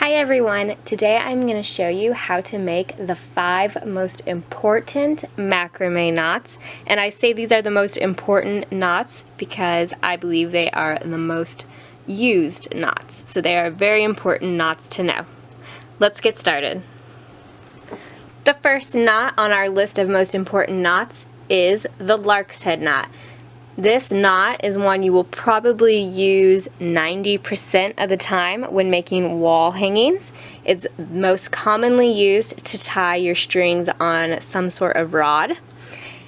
Hi everyone! Today I'm going to show you how to make the 5 most important macrame knots. And I say these are the most important knots because I believe they are the most used knots. So they are very important knots to know. Let's get started. The first knot on our list of most important knots is the lark's head knot. This knot is one you will probably use 90% of the time when making wall hangings. It's most commonly used to tie your strings on some sort of rod.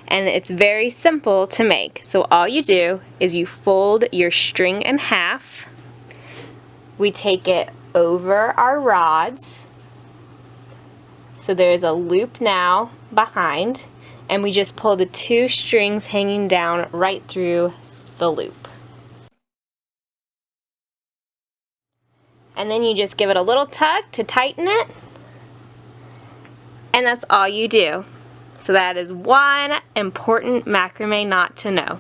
And it's very simple to make. So all you do is you fold your string in half. We take it over our rods. So there's a loop now behind. And we just pull the 2 strings hanging down right through the loop. And then you just give it a little tug to tighten it. And that's all you do. So that is one important macrame knot to know.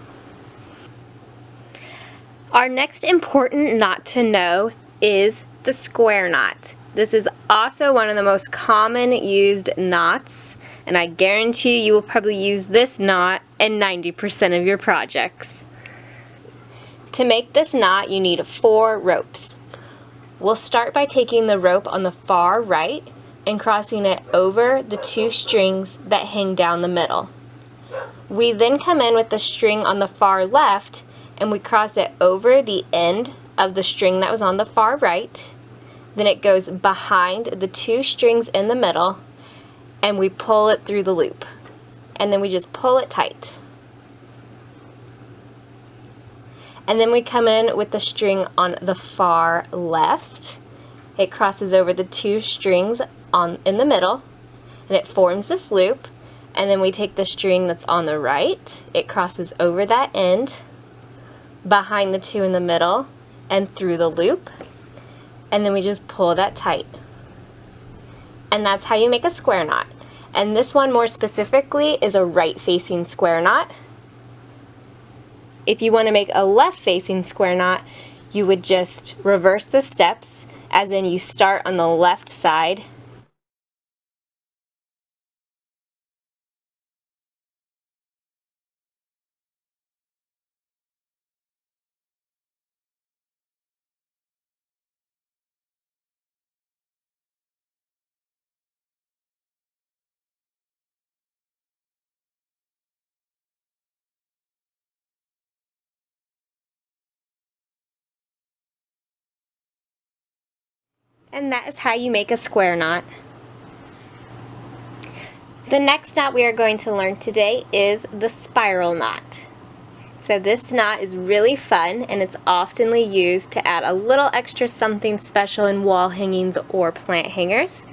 Our next important knot to know is the square knot. This is also one of the most common used knots. And I guarantee you will probably use this knot in 90% of your projects. To make this knot, you need 4 ropes. We'll start by taking the rope on the far right and crossing it over the 2 strings that hang down the middle. We then come in with the string on the far left and we cross it over the end of the string that was on the far right. Then it goes behind the 2 strings in the middle, and we pull it through the loop. And then we just pull it tight. And then we come in with the string on the far left. It crosses over the 2 strings in the middle, and it forms this loop. And then we take the string that's on the right, it crosses over that end, behind the 2 in the middle, and through the loop. And then we just pull that tight. And that's how you make a square knot. And this one more specifically is a right-facing square knot. If you want to make a left-facing square knot, you would just reverse the steps, as in you start on the left side. And that is how you make a square knot. The next knot we are going to learn today is the spiral knot. So this knot is really fun, and it's oftenly used to add a little extra something special in wall hangings or plant hangers.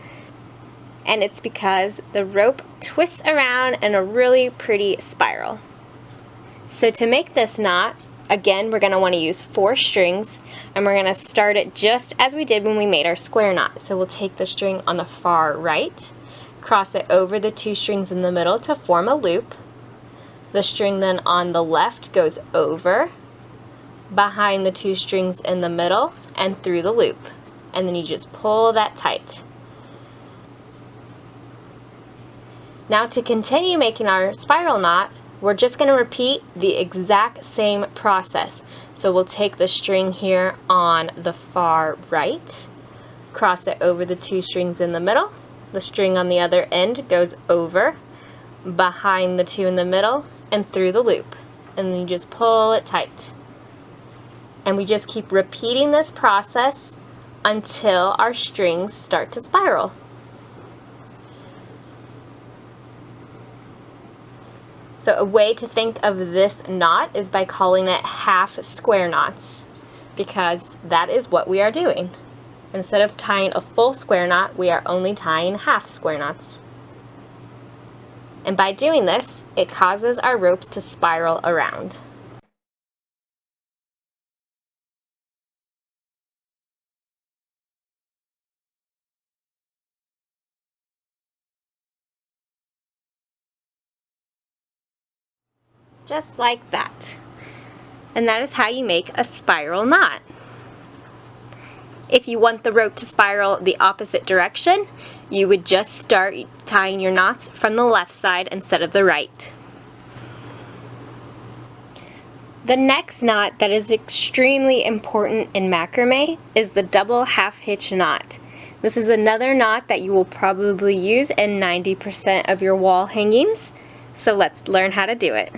And it's because the rope twists around in a really pretty spiral. So to make this knot, again, we're going to want to use 4 strings, and we're going to start it just as we did when we made our square knot. So we'll take the string on the far right, cross it over the 2 strings in the middle to form a loop. The string then on the left goes over, behind the 2 strings in the middle, and through the loop. And then you just pull that tight. Now to continue making our spiral knot, we're just going to repeat the exact same process. So we'll take the string here on the far right, cross it over the 2 strings in the middle. The string on the other end goes over, behind the 2 in the middle, and through the loop. And then you just pull it tight. And we just keep repeating this process until our strings start to spiral. So a way to think of this knot is by calling it half square knots, because that is what we are doing. Instead of tying a full square knot, we are only tying half square knots. And by doing this, it causes our ropes to spiral around. Just like that. And that is how you make a spiral knot. If you want the rope to spiral the opposite direction, you would just start tying your knots from the left side instead of the right. The next knot that is extremely important in macrame is the double half hitch knot. This is another knot that you will probably use in 90% of your wall hangings, so let's learn how to do it.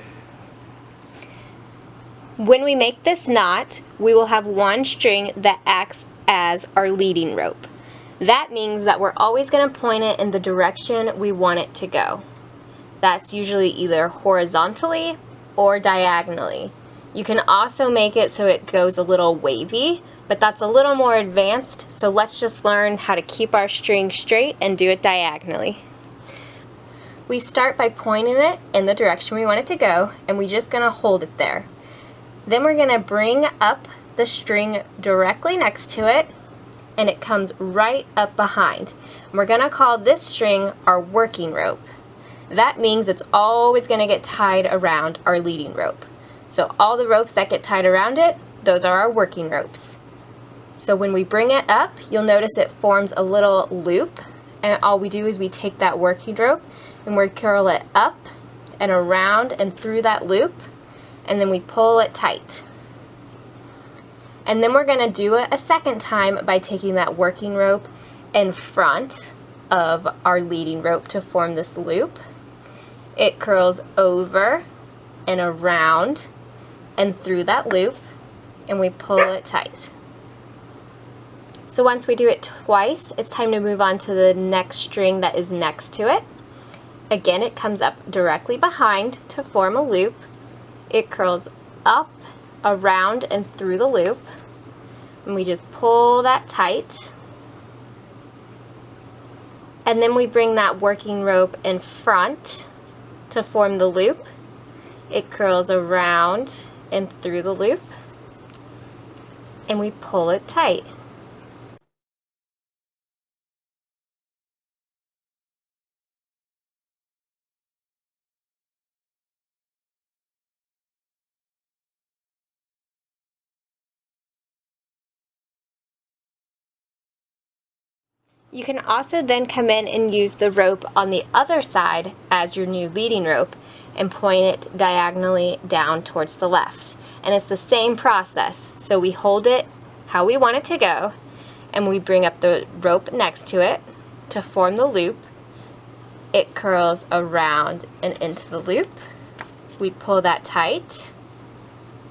When we make this knot, we will have one string that acts as our leading rope. That means that we're always going to point it in the direction we want it to go. That's usually either horizontally or diagonally. You can also make it so it goes a little wavy, but that's a little more advanced, so let's just learn how to keep our string straight and do it diagonally. We start by pointing it in the direction we want it to go, and we're just going to hold it there. Then we're going to bring up the string directly next to it, and it comes right up behind. We're going to call this string our working rope. That means it's always going to get tied around our leading rope. So all the ropes that get tied around it, those are our working ropes. So when we bring it up, you'll notice it forms a little loop, and all we do is we take that working rope and we curl it up and around and through that loop, and then we pull it tight. And then we're going to do it a second time by taking that working rope in front of our leading rope to form this loop. It curls over and around and through that loop, and we pull it tight. So once we do it twice, it's time to move on to the next string that is next to it. Again, it comes up directly behind to form a loop. It curls up, around, and through the loop, and we just pull that tight. And then we bring that working rope in front to form the loop. It curls around and through the loop, and we pull it tight. You can also then come in and use the rope on the other side as your new leading rope and point it diagonally down towards the left. And it's the same process. So we hold it how we want it to go, and we bring up the rope next to it to form the loop. It curls around and into the loop. We pull that tight.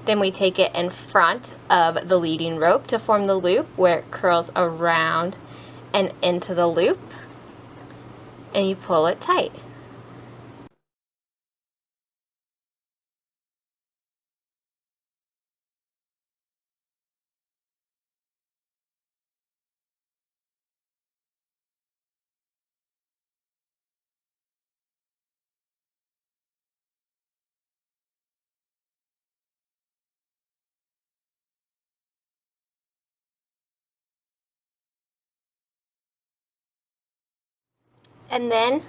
Then we take it in front of the leading rope to form the loop where it curls around and into the loop, and you pull it tight. And then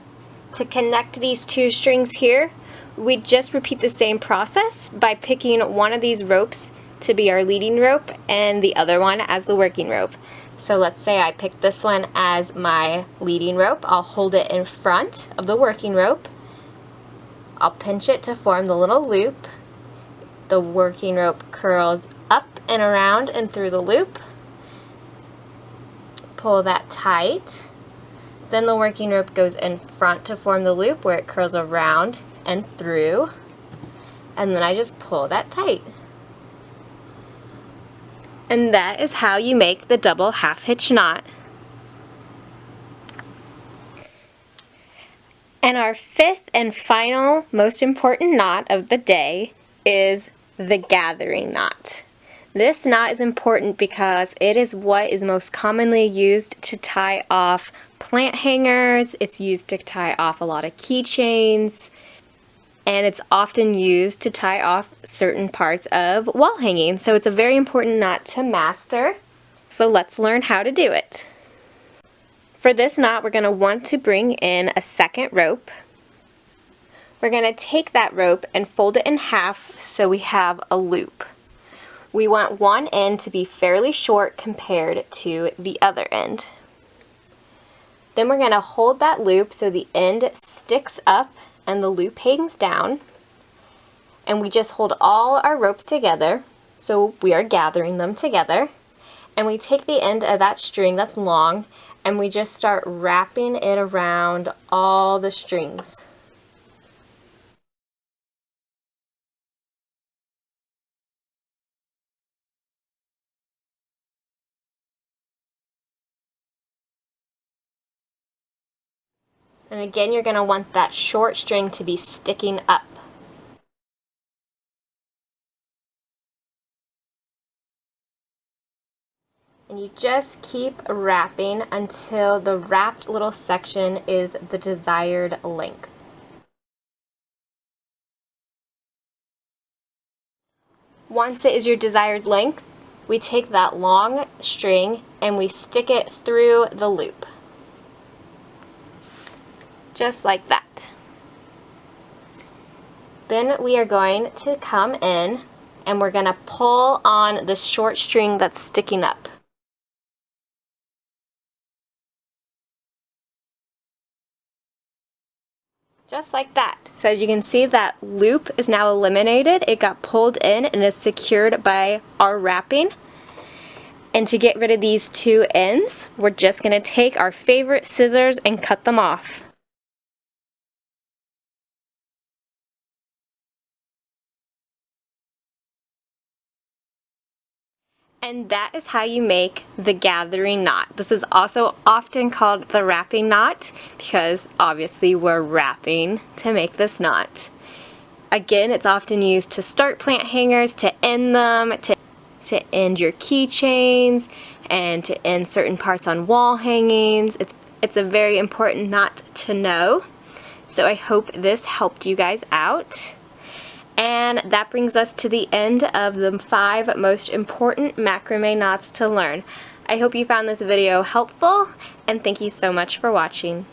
to connect these two strings here, we just repeat the same process by picking one of these ropes to be our leading rope and the other one as the working rope. So let's say I picked this one as my leading rope. I'll hold it in front of the working rope. I'll pinch it to form the little loop. The working rope curls up and around and through the loop. Pull that tight. Then the working rope goes in front to form the loop where it curls around and through, and then I just pull that tight. And that is how you make the double half hitch knot. And our fifth and final most important knot of the day is the gathering knot. This knot is important because it is what is most commonly used to tie off plant hangers. It's used to tie off a lot of keychains, and it's often used to tie off certain parts of wall hanging. So it's a very important knot to master. So let's learn how to do it. For this knot, we're going to want to bring in a second rope. We're going to take that rope and fold it in half so we have a loop. We want one end to be fairly short compared to the other end. Then we're going to hold that loop so the end sticks up and the loop hangs down. And we just hold all our ropes together, so we are gathering them together. And we take the end of that string that's long and we just start wrapping it around all the strings. And again, you're going to want that short string to be sticking up. And you just keep wrapping until the wrapped little section is the desired length. Once it is your desired length, we take that long string and we stick it through the loop. Just like that. Then we are going to come in and we're going to pull on the short string that's sticking up. Just like that. So as you can see, that loop is now eliminated. It got pulled in and is secured by our wrapping. And to get rid of these two ends, we're just going to take our favorite scissors and cut them off. And that is how you make the gathering knot. This is also often called the wrapping knot because obviously we're wrapping to make this knot. Again, it's often used to start plant hangers, to end them, to end your keychains, and to end certain parts on wall hangings. It's a very important knot to know. So I hope this helped you guys out. And that brings us to the end of the 5 most important macrame knots to learn. I hope you found this video helpful, and thank you so much for watching.